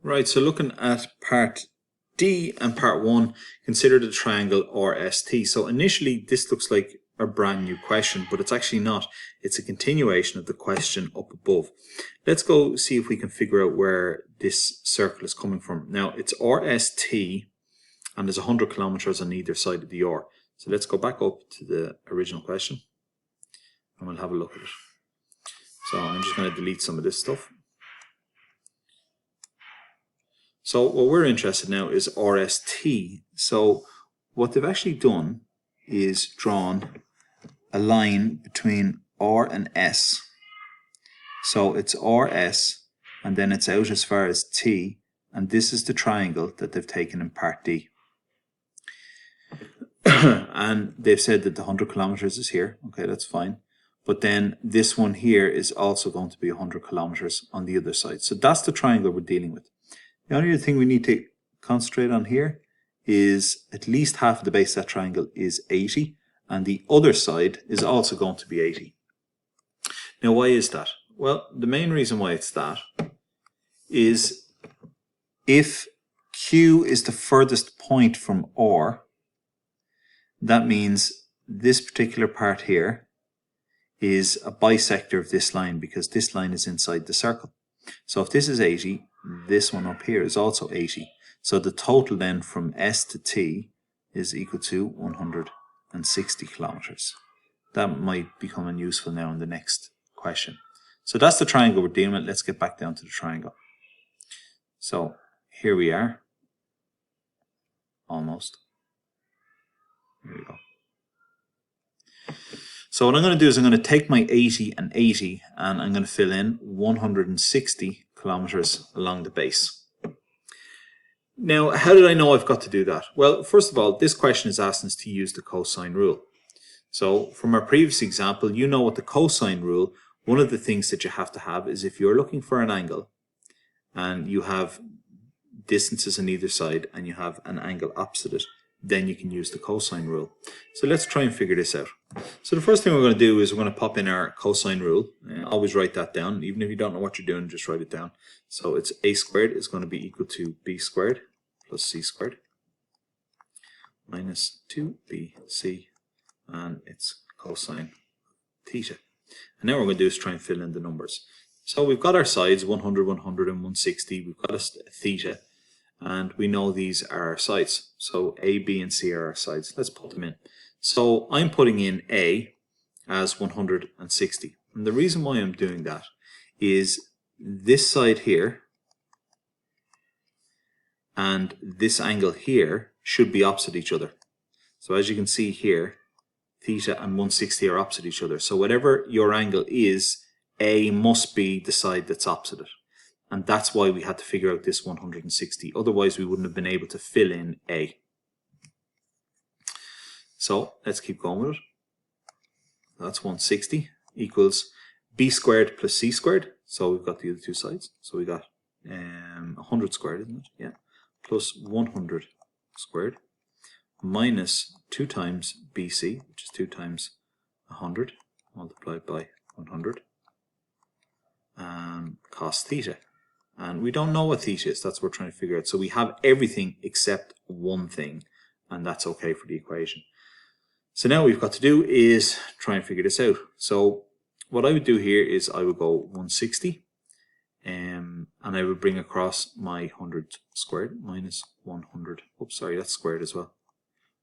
Right, so looking at part D and part 1, consider the triangle RST. So initially this looks like a brand new question, but it's actually not. It's a continuation of the question up above. Let's go see if we can figure out where this circle is coming from. Now it's RST and there's 100 kilometers on either side of the R. So let's go back up to the original question and we'll have a look at it. So I'm just going to delete some of this stuff. So what we're interested in now is RST. So what they've actually done is drawn a line between R and S. So it's RS and then it's out as far as T, and this is the triangle that they've taken in part D. And they've said that the 100 kilometers is here. Okay, that's fine. But then this one here is also going to be 100 kilometers on the other side. So that's the triangle we're dealing with. The only thing we need to concentrate on here is at least half of the base of that triangle is 80, and the other side is also going to be 80. Now why is that? Well, the main reason why it's that is if Q is the furthest point from R, that means this particular part here is a bisector of this line because this line is inside the circle. So if this is 80, this one up here is also 80. So the total then from S to T is equal to 160 kilometers. That might become unuseful now in the next question. So that's the triangle we're dealing with. Let's get back down to the triangle. So here we are. Almost. Here we go. So what I'm going to do is I'm going to take my 80 and 80 and I'm going to fill in 160 kilometers along the base. Now, how did I know I've got to do that? Well, first of all, this question is asking us to use the cosine rule. So from our previous example, you know what the cosine rule, one of the things that you have to have is if you're looking for an angle and you have distances on either side and you have an angle opposite it, then you can use the cosine rule. So let's try and figure this out. So the first thing we're going to do is we're going to pop in our cosine rule. Always write that down. Even if you don't know what you're doing, just write it down. So it's a squared is going to be equal to b squared plus c squared minus 2bc, and it's cosine theta. And now what we're going to do is try and fill in the numbers. So we've got our sides 100, 100 and 160. We've got a theta. And we know these are our sides. So A, B, and C are our sides. Let's put them in. So I'm putting in A as 160. And the reason why I'm doing that is this side here and this angle here should be opposite each other. So as you can see here, theta and 160 are opposite each other. So whatever your angle is, A must be the side that's opposite it. And that's why we had to figure out this 160. Otherwise, we wouldn't have been able to fill in A. So let's keep going with it. That's 160 equals b squared plus c squared. So we've got the other two sides. So we got 100 squared, isn't it? Yeah. Plus 100 squared minus 2 times bc, which is 2 times 100 multiplied by 100, cos theta. And we don't know what theta is. That's what we're trying to figure out. So we have everything except one thing, and that's okay for the equation. So now what we've got to do is try and figure this out. So what I would do here is I would go 160, and I would bring across my 100 squared minus 100. Oops, sorry, that's squared as well.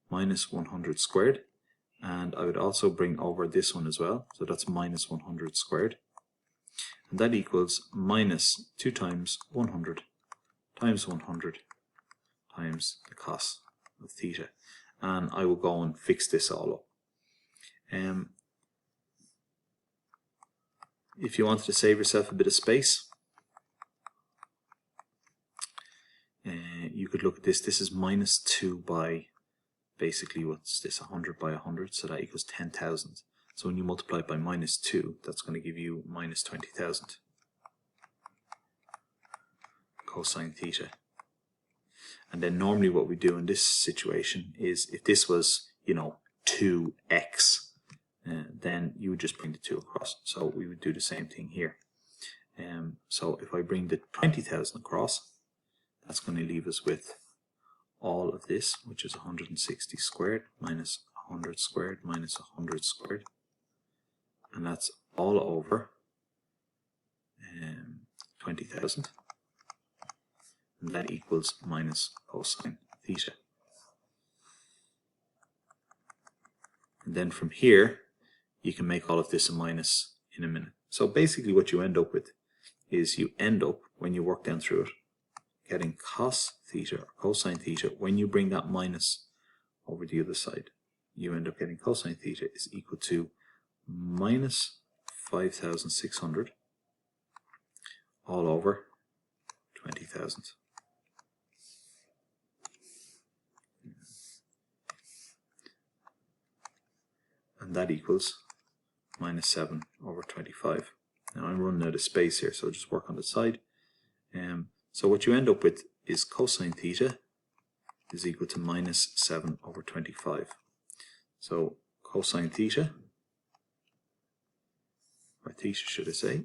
Minus 100 squared. And I would also bring over this one as well. So that's minus 100 squared. And that equals minus 2 times 100 times 100 times the cos of theta. And I will go and fix this all up. If you wanted to save yourself a bit of space, you could look at this. This is minus 2 by, basically what's this, 100 by 100, so that equals 10,000. So when you multiply it by minus 2, that's going to give you minus 20,000 cosine theta. And then normally what we do in this situation is if this was, 2x, then you would just bring the 2 across. So we would do the same thing here. So if I bring the 20,000 across, That's going to leave us with all of this, which is 160 squared minus 100 squared minus 100 squared. And that's all over 20,000. And that equals minus cosine theta. And then from here, you can make all of this a minus in a minute. So basically what you end up with is you end up, when you work down through it, getting cos theta or cosine theta. When you bring that minus over the other side, you end up getting cosine theta is equal to minus 5,600 all over 20,000. And that equals minus 7 over 25. Now I'm running out of space here, so I'll just work on the side. So what you end up with is cosine theta is equal to minus 7 over 25. So cosine theta, or theta should I say,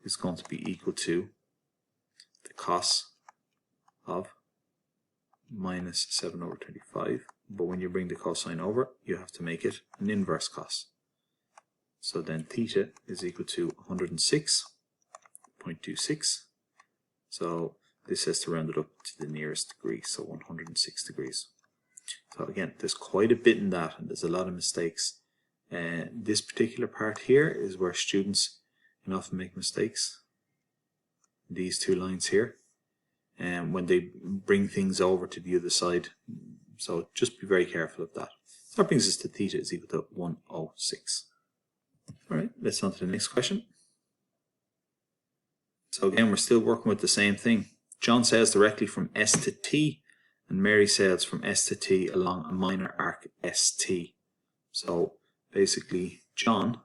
is going to be equal to the cos of minus 7 over 25. But when you bring the cosine over, you have to make it an inverse cos. So then theta is equal to 106.26. So this has to round it up to the nearest degree, so 106 degrees. So again, there's quite a bit in that, and there's a lot of mistakes. This particular part here is where students can often make mistakes. These two lines here, and when they bring things over to the other side. So just be very careful of that. So that brings us to theta is equal to 106. Alright, let's on to the next question. So again, we're still working with the same thing. John sails directly from S to T, and Mary sails from S to T along a minor arc ST. So basically, John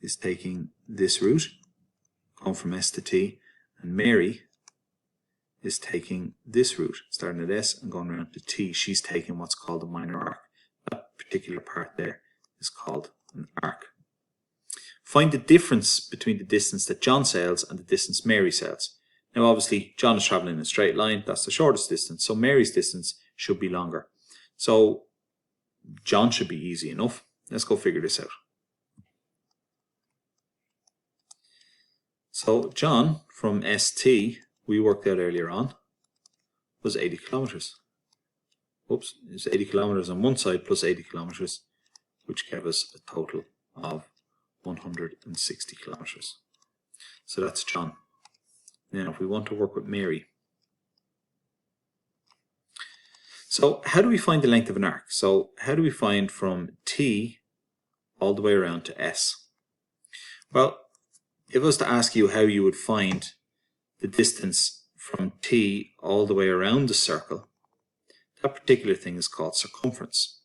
is taking this route, going from S to T, and Mary is taking this route, starting at S and going around to T. She's taking what's called a minor arc. That particular part there is called an arc. Find the difference between the distance that John sails and the distance Mary sails. Now obviously John is travelling in a straight line, that's the shortest distance, so Mary's distance should be longer. So John should be easy enough. Let's go figure this out. So John from ST, we worked out earlier on, was 80 kilometers. Oops, it's 80 kilometers on one side plus 80 kilometers, which gave us a total of 160 kilometers. So that's John. Now if we want to work with Mary, so how do we find the length of an arc? So how do we find from T all the way around to S? Well, if I was to ask you how you would find the distance from T all the way around the circle, that particular thing is called circumference.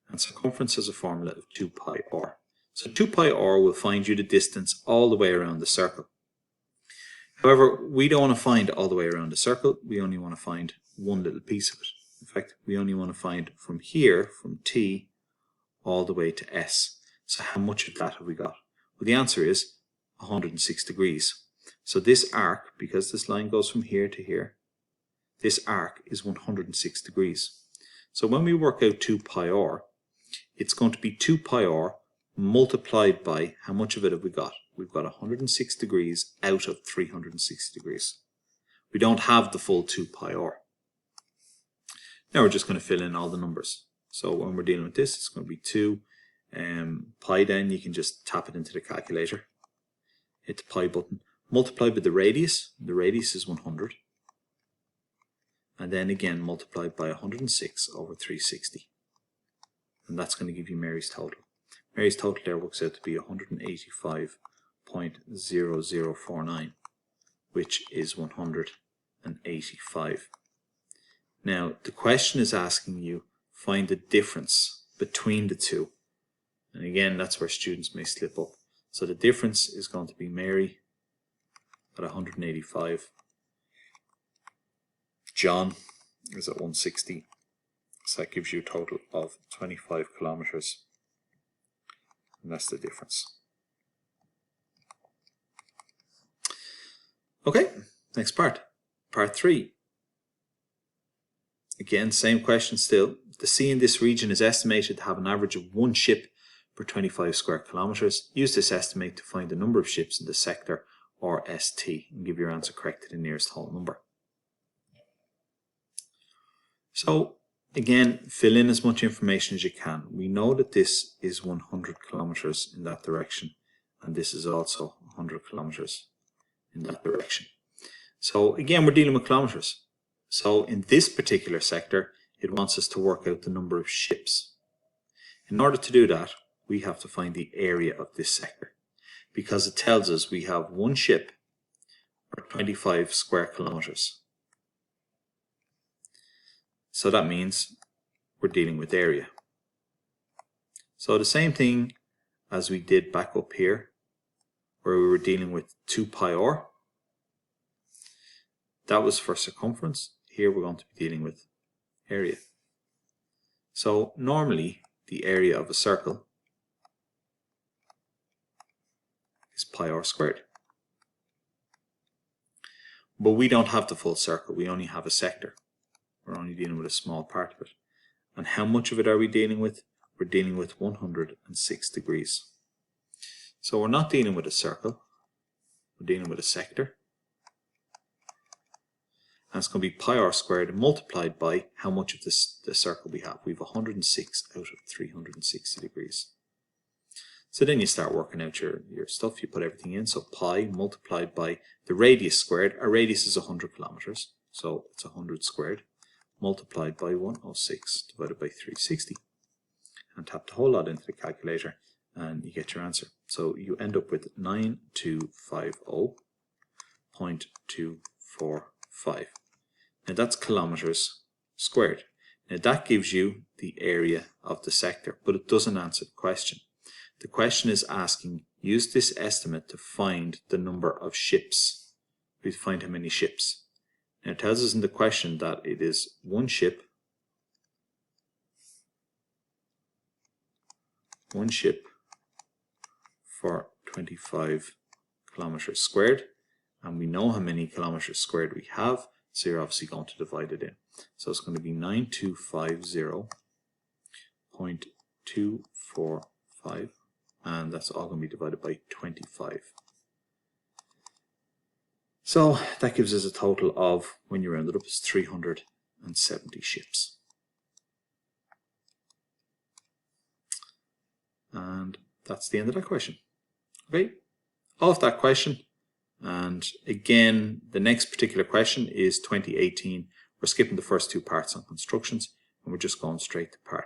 And circumference has a formula of 2 pi r. So 2 pi r will find you the distance all the way around the circle. However, we don't want to find all the way around the circle, we only want to find one little piece of it. In fact, we only want to find from here, from T, all the way to S. So how much of that have we got? Well, the answer is 106 degrees. So this arc, because this line goes from here to here, this arc is 106 degrees. So when we work out 2 pi r, it's going to be 2 pi r multiplied by, how much of it have we got? We've got 106 degrees out of 360 degrees. We don't have the full 2 pi r. Now we're just going to fill in all the numbers. So when we're dealing with this, it's going to be 2 pi. Then you can just tap it into the calculator, hit the pi button, multiply by the radius is 100, and then again multiplied by 106 over 360, and that's going to give you Mary's total. Mary's total there works out to be 185.0049, which is 185. Now the question is asking you find the difference between the two, and again that's where students may slip up. So the difference is going to be Mary at 185, John is at 160, so that gives you a total of 25 kilometers, and that's the difference. Okay, next part. Part 3. Again, same question still. The sea in this region is estimated to have an average of 1 ship per 25 square kilometers. Use this estimate to find the number of ships in the sector, or ST, and give your answer correct to the nearest whole number. So, again, fill in as much information as you can. We know that this is 100 kilometers in that direction, and this is also 100 kilometers in that direction. So, again, we're dealing with kilometers. So, in this particular sector, it wants us to work out the number of ships. In order to do that, we have to find the area of this sector, because it tells us we have 1 ship per 25 square kilometers. So that means we're dealing with area. So the same thing as we did back up here, where we were dealing with 2 pi r. That was for circumference. Here we're going to be dealing with area. So normally the area of a circle is pi r squared. But we don't have the full circle, we only have a sector. We're only dealing with a small part of it. And how much of it are we dealing with? We're dealing with 106 degrees. So we're not dealing with a circle, we're dealing with a sector. And it's going to be pi r squared multiplied by how much of the circle we have. We have 106 out of 360 degrees. So then you start working out your stuff, you put everything in. So pi multiplied by the radius squared. Our radius is 100 kilometers, so it's 100 squared. Multiplied by 106 divided by 360, and tap the whole lot into the calculator and you get your answer. So you end up with 9250.245. Now that's kilometers squared. Now that gives you the area of the sector, but it doesn't answer the question. The question is asking, use this estimate to find the number of ships. We find how many ships. Now it tells us in the question that it is 1 ship for 25 kilometers squared, and we know how many kilometers squared we have, so you're obviously going to divide it in. So it's going to be 9250.245, and that's all going to be divided by 25. So that gives us a total of, when you round it up, is 370 ships. And that's the end of that question. Okay, off that question, and again, the next particular question is 2018. We're skipping the first 2 parts on constructions, and we're just going straight to part